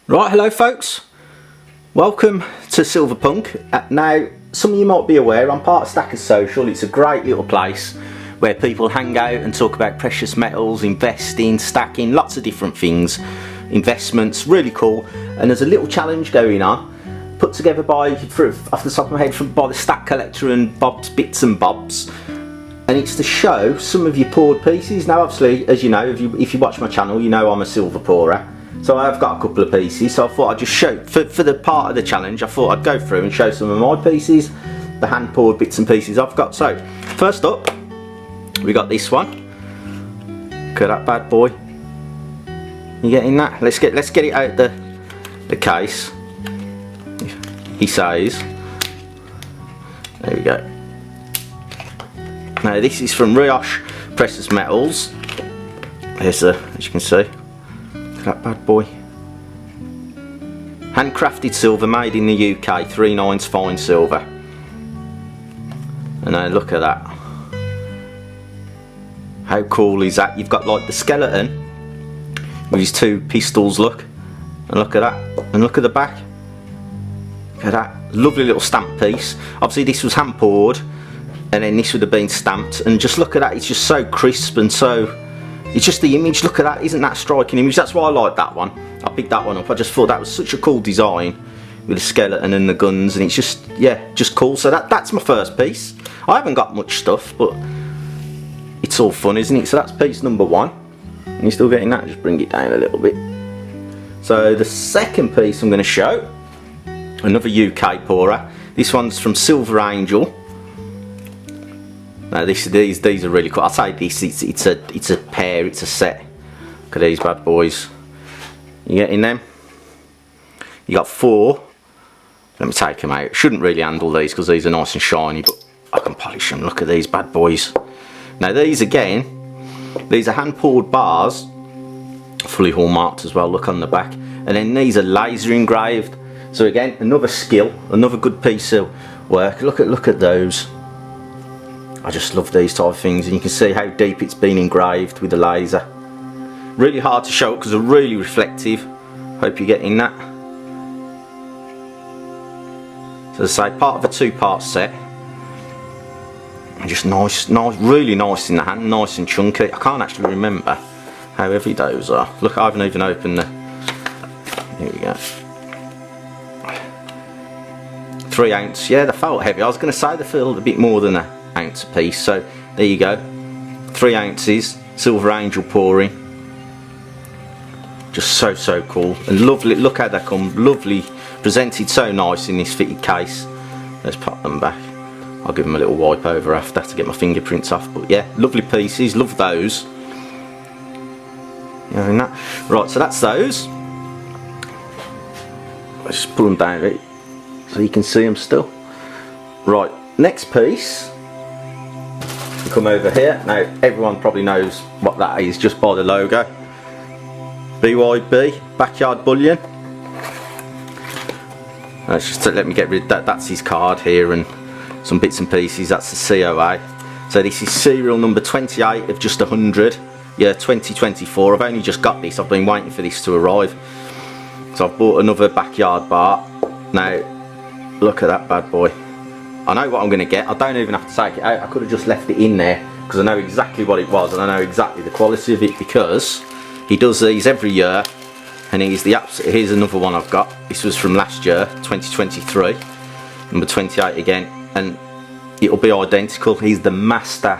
Right, hello folks, welcome to Silverpunk. Now, some of you might be aware I'm part of Stackers Social. It's a great little place where people hang out and talk about precious metals, investing, stacking, lots of different things, investments, really cool. And there's a little challenge going on, put together by, off the top of my head, by the Stack Collector and Bob's Bits and Bobs. And it's to show some of your poured pieces. Now obviously, as you know, if you watch my channel, you know I'm a silver pourer. So I've got a couple of pieces, so I thought I'd just show, for the part of the challenge, I thought I'd go through and show some of my pieces, the hand poured bits and pieces I've got. So, first up, we got this one. Look at that bad boy. You getting that? Let's get it out the case. He says. There we go. Now this is from Rioche Precious Metals. There's as you can see. That bad boy. Handcrafted silver, made in the UK, 3/9 fine silver. And now look at that. How cool is that? You've got like the skeleton with his two pistols, look. And look at that. And look at the back. Look at that. Lovely little stamp piece. Obviously this was hand poured and then this would have been stamped. And just look at that, it's just so crisp and so... It's just the image, look at that, isn't that a striking image? That's why I like that one. I picked that one up, I just thought that was such a cool design with the skeleton and the guns, and it's just, yeah, just cool. So that's my first piece. I haven't got much stuff, but it's all fun, isn't it? So that's piece number one. And you're still getting that, just bring it down a little bit. So the second piece I'm going to show, another UK pourer. This one's from Silver Angel. Now these are really cool. I'll say this, it's a pair, it's a set. Look at these bad boys. You getting them? You got four. Let me take them out. Shouldn't really handle these because these are nice and shiny, but I can polish them. Look at these bad boys. Now these again, these are hand poured bars, fully hallmarked as well. Look on the back, and then these are laser engraved. So again, another skill, another good piece of work. Look at those. I just love these type of things, and you can see how deep it's been engraved with the laser. Really hard to show because they're really reflective. Hope you're getting that. So as I say, part of a two-part set. And just nice, really nice in the hand, nice and chunky. I can't actually remember how heavy those are. Look, I haven't even opened the... Here we go. 3 ounce. Yeah, they felt heavy. I was going to say they feel a bit more than an ounce a piece. So there you go. 3 ounces. Silver Angel pouring. Just so cool and lovely. Look how they come. Lovely, presented so nice in this fitted case. Let's pop them back. I'll give them a little wipe over after to get my fingerprints off. But yeah, lovely pieces. Love those. You know that. Right, so that's those. Let's just pull them down a bit so you can see them still. Right, next piece. Come over here. Now everyone probably knows what that is just by the logo. BYB Backyard Bullion. Let's just let me get rid of that. That's his card here and some bits and pieces. That's the COA. So this is serial number 28 of just 100. Yeah, 2024. I've only just got this. I've been waiting for this to arrive. So I've bought another backyard bar. Now look at that bad boy. I know what I'm going to get. I don't even have to take it out. I could have just left it in there because I know exactly what it was and I know exactly the quality of it because he does these every year. And here's another one I've got. This was from last year, 2023, number 28 again, and it'll be identical. He's the master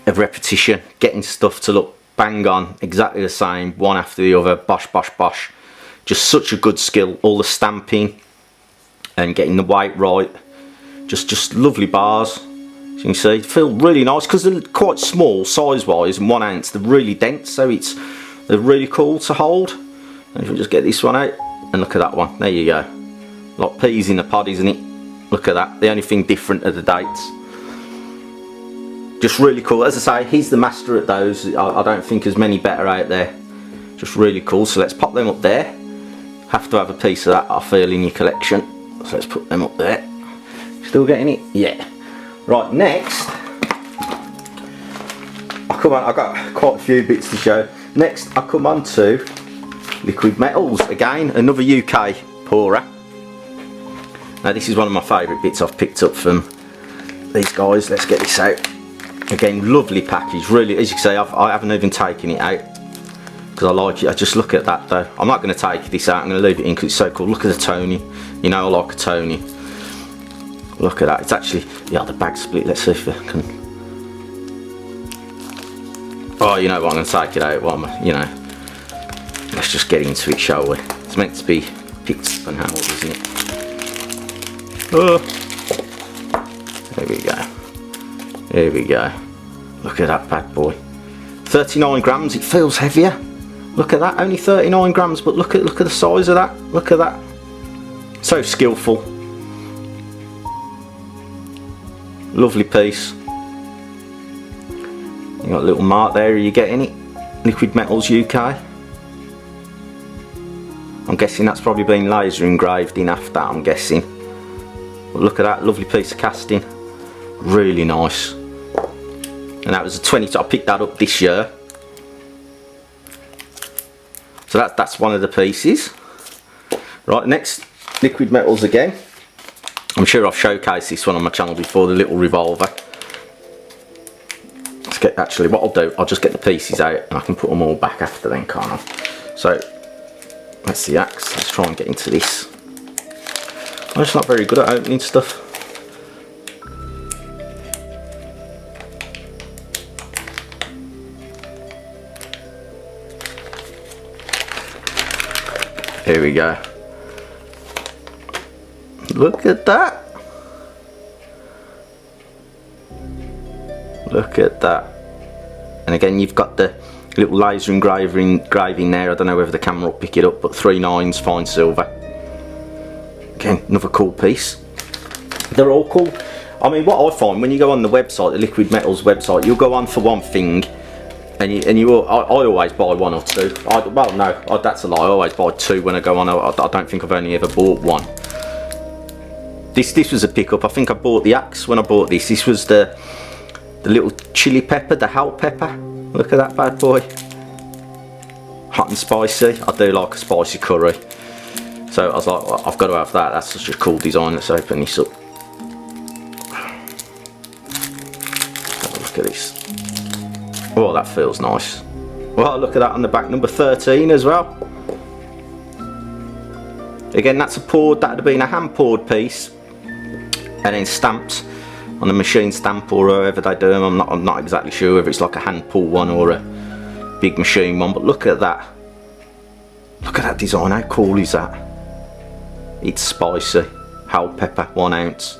of repetition, getting stuff to look bang on, exactly the same, one after the other, bosh bosh bosh. Just such a good skill. All the stamping and getting the weight right. Just lovely bars, as you can see. Feel really nice because they're quite small size wise and 1 ounce. They're really dense, so they're really cool to hold. And if we just get this one out and look at that one, there you go. Like peas in the pod, isn't it? Look at that. The only thing different are the dates. Just really cool. As I say, he's the master at those. I don't think there's many better out there. Just really cool. So let's pop them up there. Have to have a piece of that, I feel, in your collection. So let's put them up there. Still getting it? Yeah. Right, next. I've got quite a few bits to show. Next, I come on to Liquid Metals, again, another UK pourer. Now this is one of my favourite bits I've picked up from these guys. Let's get this out. Again, lovely package, really, as you can see, I haven't even taken it out because I like it. I just look at that though. I'm not going to take this out, I'm going to leave it in because it's so cool. Look at the toning, you know I like a toning. Look at that, it's actually, yeah, the bag split. Let's see if I can. Oh, you know what, I'm going to take it out, you know. Let's just get into it, shall we? It's meant to be picked up and handled, isn't it? Oh. There we go. Here we go. Look at that bad boy. 39 grams, it feels heavier. Look at that, only 39 grams, but look at the size of that. Look at that. So skillful. Lovely piece. You got a little mark there, are you getting it? Liquid Metals UK. I'm guessing that's probably been laser engraved in after, I'm guessing. But look at that, lovely piece of casting. Really nice. And that was a 20, I picked that up this year. So that's one of the pieces. Right, next, Liquid Metals again. I'm sure I've showcased this one on my channel before, the little revolver. Let's get, actually what I'll do, I'll just get the pieces out and I can put them all back after then, can't I? So, that's the axe. Let's try and get into this. I'm just not very good at opening stuff. Here we go. Look at that. Look at that. And again, you've got the little laser engraving there. I don't know whether the camera will pick it up, but 3 nines, fine silver. Again, another cool piece. They're all cool. I mean, what I find when you go on the website, the Liquid Metals website, you'll go on for one thing, and I always buy 1 or 2. Well, no, that's a lie. I always buy 2 when I go on. I don't think I've only ever bought 1. This was a pickup. I think I bought the axe when I bought this. This was the little chili pepper, the hot pepper. Look at that bad boy. Hot and spicy. I do like a spicy curry. So I was like, well, I've got to have that. That's such a cool design. Let's open this up. Have a look at this. Oh, that feels nice. Well, look at that on the back, number 13 as well. Again, that's a poured, that would have been a hand poured piece. And then stamped on a machine stamp or however they do them. I'm not exactly sure whether it's like a hand pull one or a big machine one, but look at that. Look at that design, how cool is that? It's spicy. Whole pepper, 1 ounce.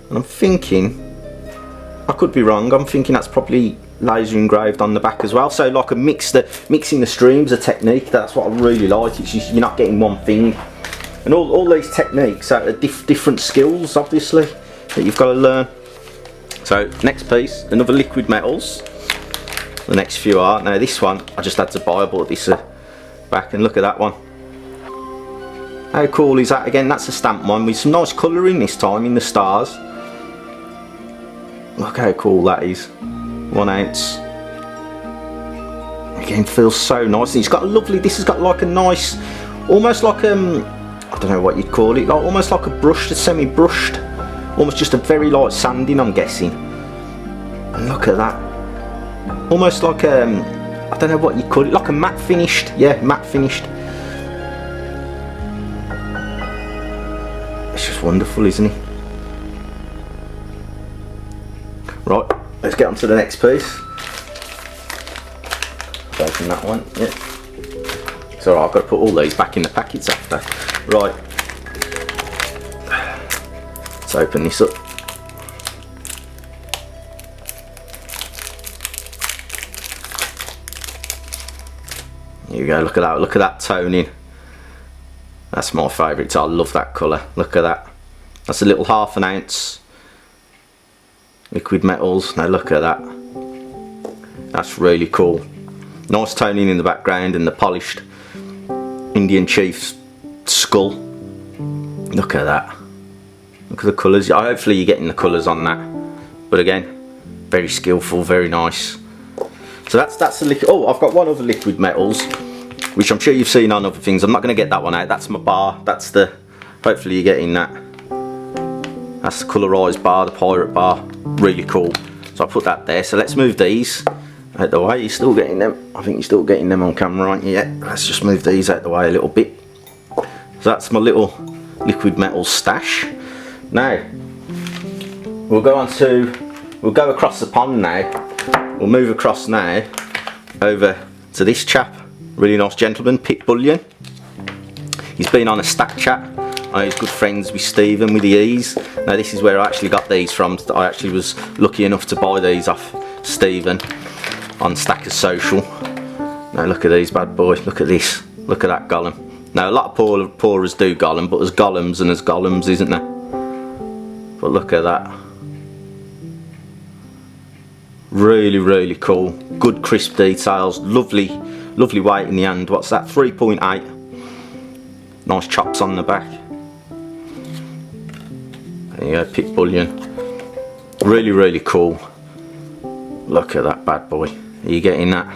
And I'm thinking, I could be wrong, I'm thinking that's probably laser engraved on the back as well. So like mixing the streams, a technique, that's what I really like. It's just, you're not getting one thing. And all these techniques are different skills, obviously, that you've got to learn. So next piece, another Liquid Metals. The next few are, now this one I just had to buy. I bought this back, and look at that one. How cool is that? Again, that's a stamp one with some nice colouring this time in the stars. Look how cool that is. 1 ounce. Again, feels so nice. And it's got a lovely, this has got like a nice, almost like I don't know what you'd call it, like almost like a brushed, a semi-brushed, almost just a very light sanding, I'm guessing. And look at that. Almost like I don't know what you'd call it, like a matte finished, yeah, matte finished. It's just wonderful, isn't it? Right, let's get on to the next piece. Open that one, yeah. It's alright, I've got to put all these back in the packets after. Right, let's open this up. Here you go, look at that toning. That's my favourite, I love that colour. Look at that. That's a little 1/2 ounce Liquid Metals. Now look at that. That's really cool. Nice toning in the background and the polished Indian Chief's skull. Look at that. Look at the colours. Hopefully you're getting the colours on that. But again, very skillful, very nice. So that's the liquid. Oh, I've got one other liquid metals, which I'm sure you've seen on other things. I'm not going to get that one out. That's my bar. That's the, hopefully you're getting that. That's the colorized bar, the pirate bar. Really cool. So I put that there. So let's move these out the way. You're still getting them. I think you're still getting them on camera, aren't you? Yeah. Let's just move these out the way a little bit. So that's my little liquid metal stash. Now we'll go across the pond now. We'll move across now over to this chap, really nice gentleman, Pip Bullion. He's been on a Stack Chat. I know he's good friends with Stephen with the E's. Now this is where I actually got these from. I actually was lucky enough to buy these off Stephen on Stackers Social. Now look at these bad boys, look at this, look at that golem. Now a lot of pourers do golem, but there's golems and there's golems, isn't there? But look at that. Really, really cool. Good crisp details. Lovely, lovely weight in the hand. What's that? 3.8. Nice chops on the back. There you go, Pip Bullion. Really, really cool. Look at that bad boy. Are you getting that?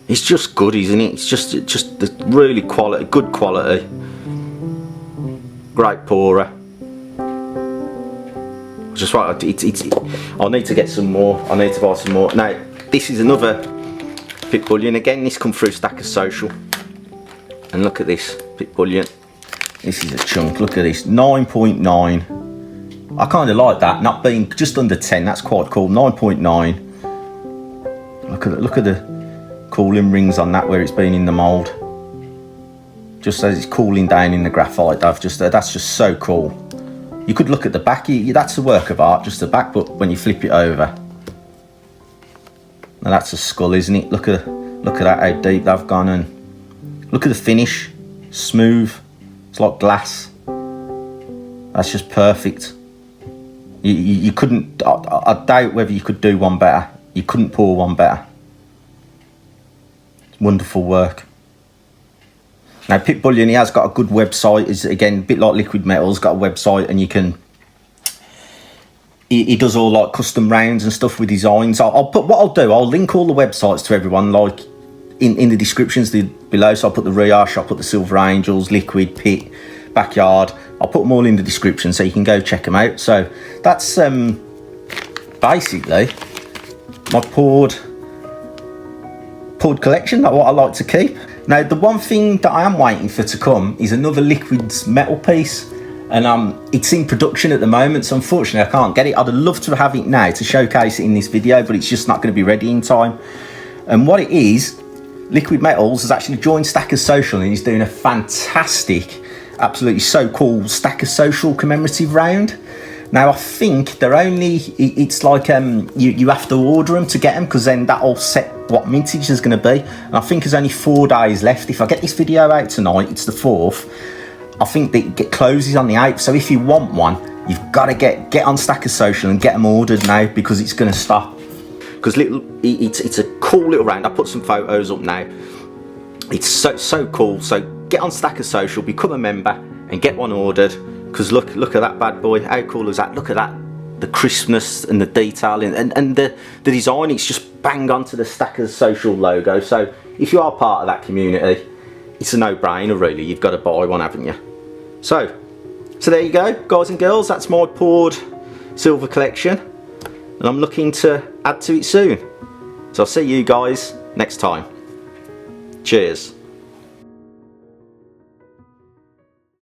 It's just good, isn't it? It's just the really quality, good quality. Great pourer. Just right, I need to get some more. I need to buy some more. Now, this is another Pip Bullion. Again, this come through Stackers Social. And look at this, Pip Bullion. This is a chunk. Look at this, 9.9. I kind of like that, not being just under 10. That's quite cool. 9.9. Look at the cooling rings on that where it's been in the mould. Just as it's cooling down in the graphite. That's just so cool. You could look at the back, that's a work of art, just the back, but when you flip it over. Now that's a skull, isn't it? Look at that, how deep they've gone, and look at the finish, smooth, it's like glass. That's just perfect. You couldn't, I doubt whether you could do one better. You couldn't pour one better. Wonderful work. Now Pip Bullion, he has got a good website. Is again a bit like Liquid Metals, got a website, and you can. He does all like custom rounds and stuff with designs. I'll put what I'll do. I'll link all the websites to everyone, like in the descriptions below. So I'll put the Riash, I'll put the Silver Angels, Liquid, Pit, Backyard. I'll put them all in the description so you can go check them out. So that's basically my poured collection. That's what I like to keep. Now the one thing that I am waiting for to come is another Liquids metal piece, and it's in production at the moment, so unfortunately I can't get it. I'd love to have it now to showcase it in this video, but it's just not going to be ready in time. And what it is, Liquid Metals has actually joined Stackers Social, and he's doing a fantastic, absolutely so cool Stackers Social commemorative round. Now I think they're only, it's like you have to order them to get them, because then that'll set what mintage there's going to be. And I think there's only 4 days left. If I get this video out tonight, it's the 4th. I think that it closes on the 8th. So if you want one, you've got to get on Stackers Social and get them ordered now, because it's going to stop. Because it's a cool little round. I put some photos up now. It's so cool. So get on Stackers Social, become a member, and get one ordered. Because look at that bad boy. How cool is that? Look at that. The crispness and the detailing and the design, it's just bang onto the Stackers Social logo. So if you are part of that community, it's a no-brainer really. You've got to buy one, haven't you? So there you go, guys and girls. That's my poured silver collection, and I'm looking to add to it soon. So I'll see you guys next time. Cheers.